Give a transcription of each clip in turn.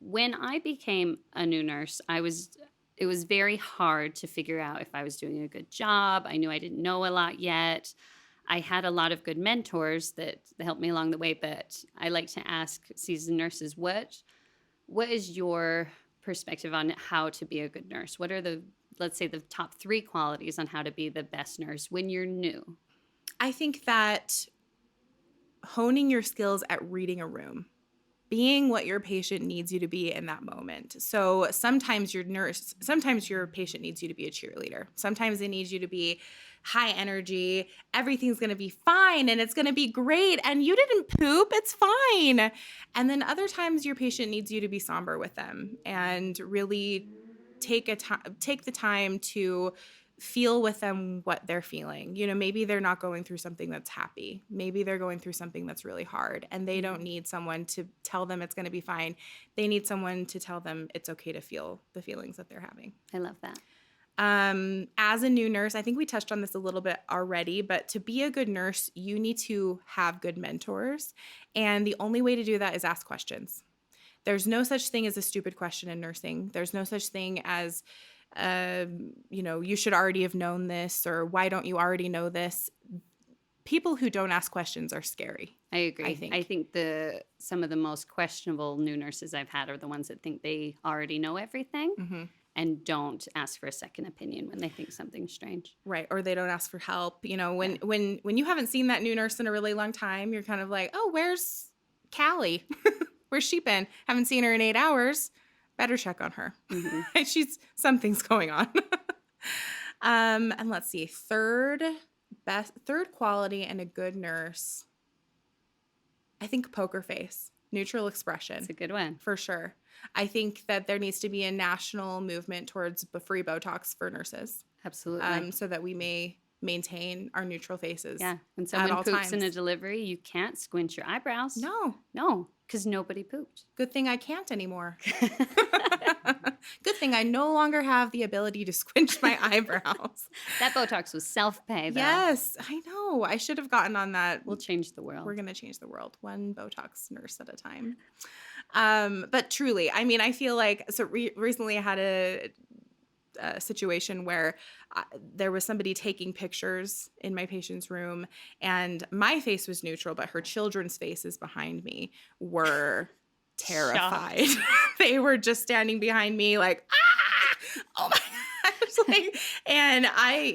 when I became a new nurse, it was very hard to figure out if I was doing a good job. I knew I didn't know a lot yet. I had a lot of good mentors that helped me along the way, but I like to ask seasoned nurses, what is your perspective on how to be a good nurse? What are let's say, the top 3 qualities on how to be the best nurse when you're new? I think that honing your skills at reading a room, being what your patient needs you to be in that moment. So sometimes your patient needs you to be a cheerleader. Sometimes they need you to be high energy. Everything's going to be fine and it's going to be great. And you didn't poop. It's fine. And then other times your patient needs you to be somber with them and really take the time to feel with them what they're feeling. You know, maybe they're not going through something that's happy. Maybe they're going through something that's really hard, and they don't need someone to tell them it's going to be fine. They need someone to tell them it's okay to feel the feelings that they're having. I love that. As a new nurse, I think we touched on this a little bit already, but to be a good nurse, you need to have good mentors. And the only way to do that is ask questions. There's no such thing as a stupid question in nursing. There's no such thing as you should already have known this, or why don't you already know this? People who don't ask questions are scary. I agree. I think some of the most questionable new nurses I've had are the ones that think they already know everything and don't ask for a second opinion when they think something's strange. Right. Or they don't ask for help. You know, when you haven't seen that new nurse in a really long time, you're kind of like, oh, where's Callie? Where's she been? Haven't seen her in 8 hours. Better check on her. Something's going on. And let's see, third quality and a good nurse. I think poker face, neutral expression. It's a good one. For sure. I think that there needs to be a national movement towards free Botox for nurses. Absolutely. So that we may maintain our neutral faces. Yeah. And someone poops in a delivery, you can't squint your eyebrows. No, because nobody pooped. Good thing I can't anymore. Good thing I no longer have the ability to squinch my eyebrows. That Botox was self-pay, though. Yes, I know. I should have gotten on that. We'll change the world. We're going to change the world, one Botox nurse at a time. But truly, I mean, I feel like, so recently I had a situation where there was somebody taking pictures in my patient's room, and my face was neutral, but her children's faces behind me were terrified. They were just standing behind me like, ah, oh my gosh. Like, and I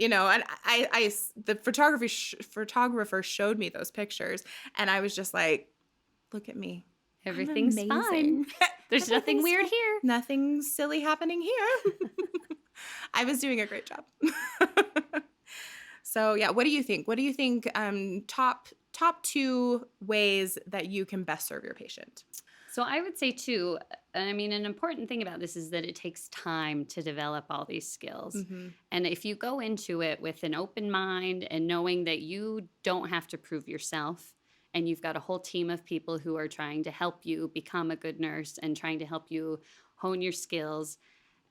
the photographer showed me those pictures, and I was just like, look at me. Everything's fine. There's nothing weird here. Nothing silly happening here. I was doing a great job. So yeah, what do you think? What do you think top 2 ways that you can best serve your patient? So I would say too, I mean, an important thing about this is that it takes time to develop all these skills. And if you go into it with an open mind and knowing that you don't have to prove yourself, and you've got a whole team of people who are trying to help you become a good nurse and trying to help you hone your skills,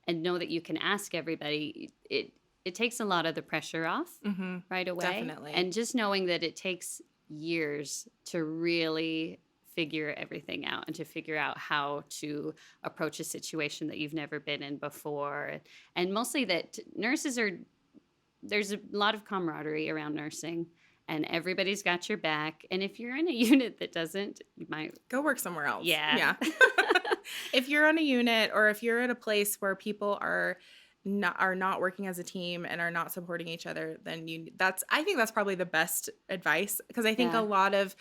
and know that you can ask everybody, it takes a lot of the pressure off right away. Definitely. And just knowing that it takes years to really figure everything out and to figure out how to approach a situation that you've never been in before. And mostly that there's a lot of camaraderie around nursing, and everybody's got your back. And if you're in a unit that doesn't, you might go work somewhere else. Yeah. If you're on a unit, or if you're at a place where people are not working as a team and are not supporting each other, then I think that's probably the best advice, because I think a lot of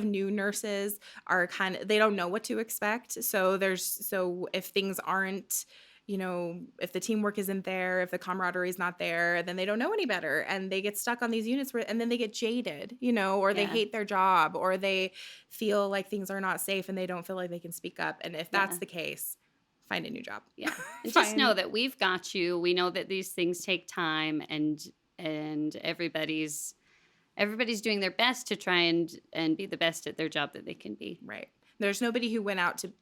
new nurses are they don't know what to expect. So if things aren't, if the teamwork isn't there, if the camaraderie is not there, then they don't know any better, and they get stuck on these units and then they get jaded, or they hate their job, or they feel like things are not safe and they don't feel like they can speak up. And if that's the case, find a new job. Yeah. And just know that we've got you. We know that these things take time, and everybody's doing their best to try and be the best at their job that they can be. Right. There's nobody who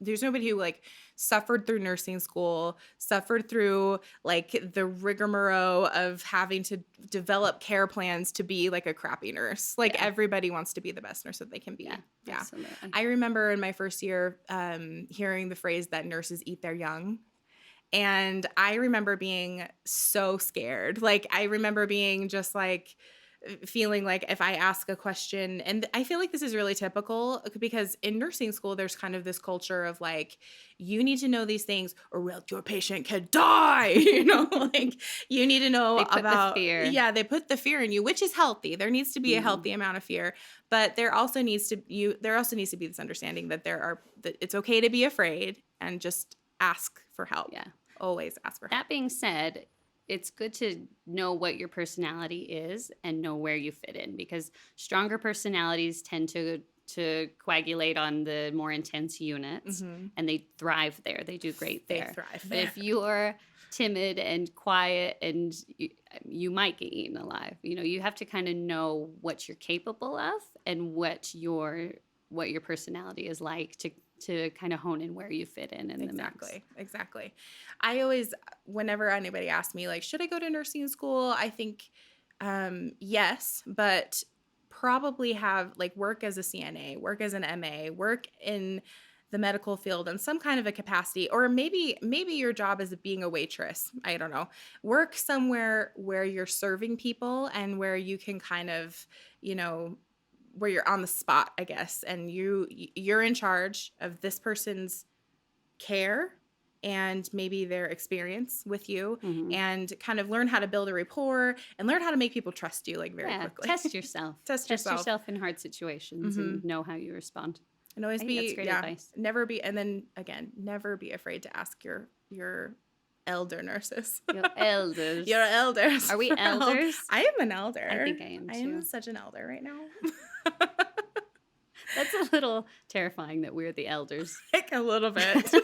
there's nobody who like suffered through nursing school, suffered through like the rigmarole of having to develop care plans to be like a crappy nurse. Like everybody wants to be the best nurse that they can be. Yeah. Absolutely. I remember in my first year hearing the phrase that nurses eat their young. And I remember being so scared. Like, I remember being just like, feeling like if I ask a question, and I feel like this is really typical because in nursing school, there's kind of this culture of like, you need to know these things or else your patient could die. You know, like you need to know They put about the fear. Yeah, they put the fear in you, which is healthy. There needs to be a healthy amount of fear, but there also needs to be this understanding that that it's okay to be afraid and just ask for help. Yeah. Always ask for help. That being said, it's good to know what your personality is and know where you fit in, because stronger personalities tend to coagulate on the more intense units, and they thrive there. They do great there. They thrive But there. if you're timid and quiet, and you might get eaten alive. You know, you have to kind of know what you're capable of and what your personality is like to kind of hone in where you fit in the mix. Exactly. I always, whenever anybody asks me, like, should I go to nursing school? I think, yes, but probably have, like, work as a CNA, work as an MA, work in the medical field in some kind of a capacity, or maybe your job is being a waitress. I don't know. Work somewhere where you're serving people and where you can kind of, you know, where you're on the spot, I guess, and you're in charge of this person's care and maybe their experience with you, and kind of learn how to build a rapport and learn how to make people trust you like very quickly. Test yourself. Test yourself in hard situations and know how you respond. And always that's great advice. Never be afraid to ask your elder nurses. Your elders. Your elders. Are we elders? I am an elder. I think I am too. I am such an elder right now. That's a little terrifying that we're the elders. Like a little bit.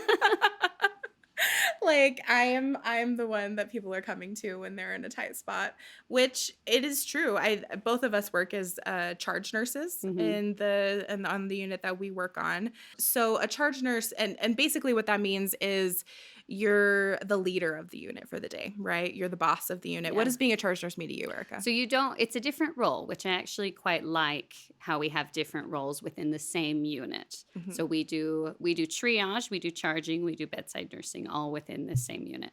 Like I'm the one that people are coming to when they're in a tight spot, which it is true. Both of us work as charge nurses on the unit that we work on. So a charge nurse, and basically what that means is you're the leader of the unit for the day, right? You're the boss of the unit. What does being a charge nurse mean to you, Ericka? So it's a different role, which I actually quite like, how we have different roles within the same unit. So we do triage, we do charging, we do bedside nursing, all within the same unit.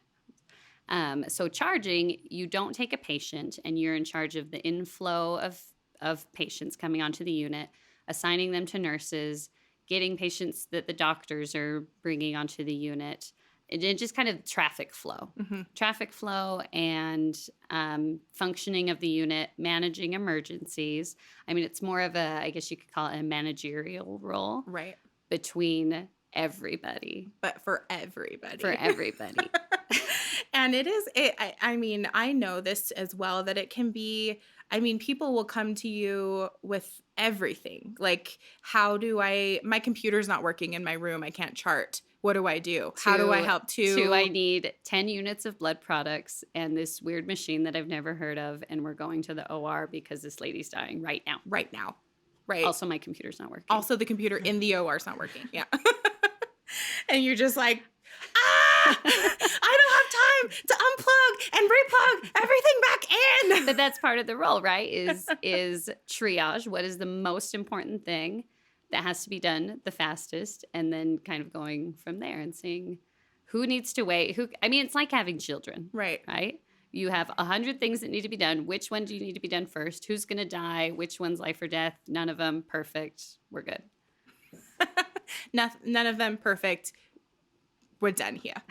So charging, you don't take a patient and you're in charge of the inflow of patients coming onto the unit, assigning them to nurses, getting patients that the doctors are bringing onto the unit. It just kind of traffic flow and functioning of the unit, managing emergencies. I mean, it's more of I guess you could call it a managerial role. Right. Between everybody. But for everybody. And I mean, I know this as well, that it can be, I mean, people will come to you with everything. Like, my computer's not working in my room. I can't chart. What do I do? How do I help? I need 10 units of blood products and this weird machine that I've never heard of. And we're going to the OR because this lady's dying right now. Right. Also, my computer's not working. Also, the computer in the OR is not working. Yeah. And you're just like, I don't have time to unplug and replug everything back in. But that's part of the role, right? Is triage. What is the most important thing that has to be done the fastest, and then kind of going from there and seeing who needs to wait. It's like having children. Right. You have 100 things that need to be done. Which one do you need to be done first? Who's going to die? Which one's life or death? None of them perfect. We're good. None of them perfect. We're done here.